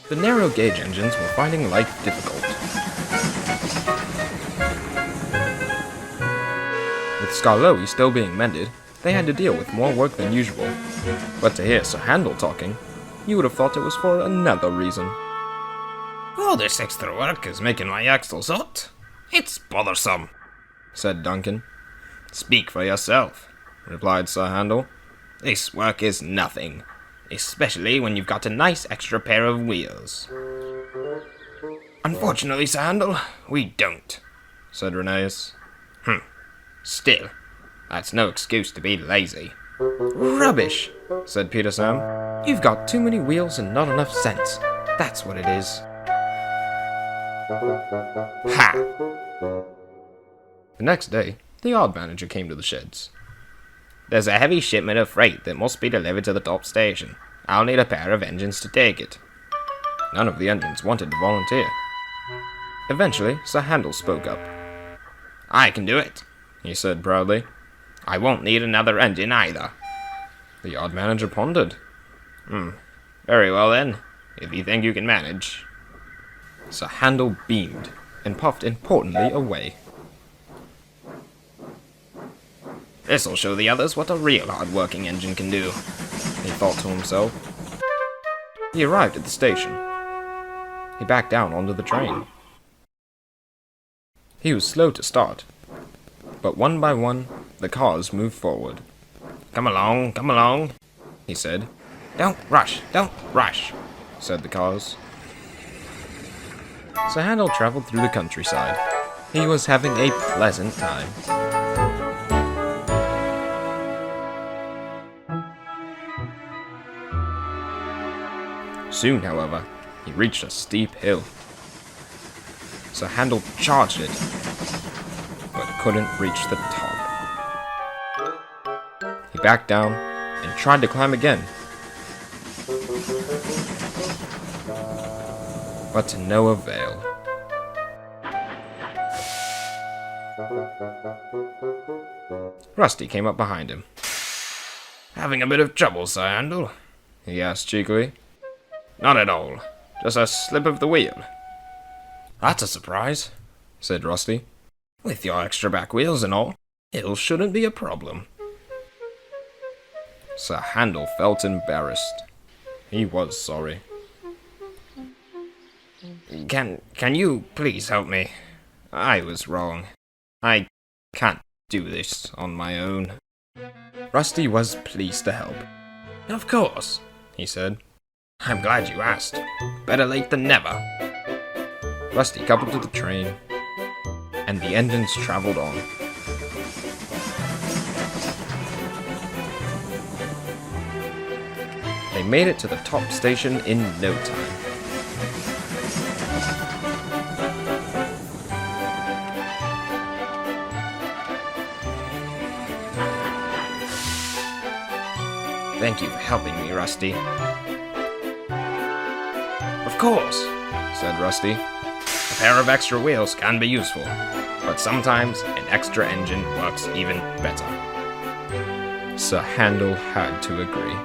The narrow-gauge engines were finding life difficult. With Skarloey still being mended, they had to deal with more work than usual. But to hear Sir Handel talking, you would have thought it was for another reason. All this extra work is making my axles hot. It's bothersome, said Duncan. Speak for yourself, replied Sir Handel. This work is nothing, especially when you've got a nice extra pair of wheels. Unfortunately, Sir Handel, we don't, said Rheneas. Still, that's no excuse to be lazy. Rubbish, said Peter Sam. You've got too many wheels and not enough sense. That's what it is. Ha! The next day, the yard manager came to the sheds. There's a heavy shipment of freight that must be delivered to the top station. I'll need a pair of engines to take it. None of the engines wanted to volunteer. Eventually, Sir Handel spoke up. I can do it, he said proudly. I won't need another engine either. The yard manager pondered. Very well then, if you think you can manage. Sir Handel beamed and puffed importantly away. This'll show the others what a real hard-working engine can do, he thought to himself. He arrived at the station. He backed down onto the train. He was slow to start, but one by one, the cars moved forward. Come along, he said. Don't rush, said the cars. Sir Handel traveled through the countryside. He was having a pleasant time. Soon, however, he reached a steep hill. Sir Handel charged it, but couldn't reach the top. He backed down and tried to climb again, but to no avail. Rusty came up behind him. Having a bit of trouble, Sir Handel? He asked cheekily. Not at all. Just a slip of the wheel. That's a surprise, said Rusty. With your extra back wheels and all, it shouldn't be a problem. Sir Handel felt embarrassed. He was sorry. Can you please help me? I was wrong. I can't do this on my own. Rusty was pleased to help. Of course, he said. I'm glad you asked. Better late than never. Rusty coupled to the train, and the engines traveled on. They made it to the top station in no time. Thank you for helping me, Rusty. Of course, said Rusty. A pair of extra wheels can be useful, but sometimes an extra engine works even better. Sir Handel had to agree.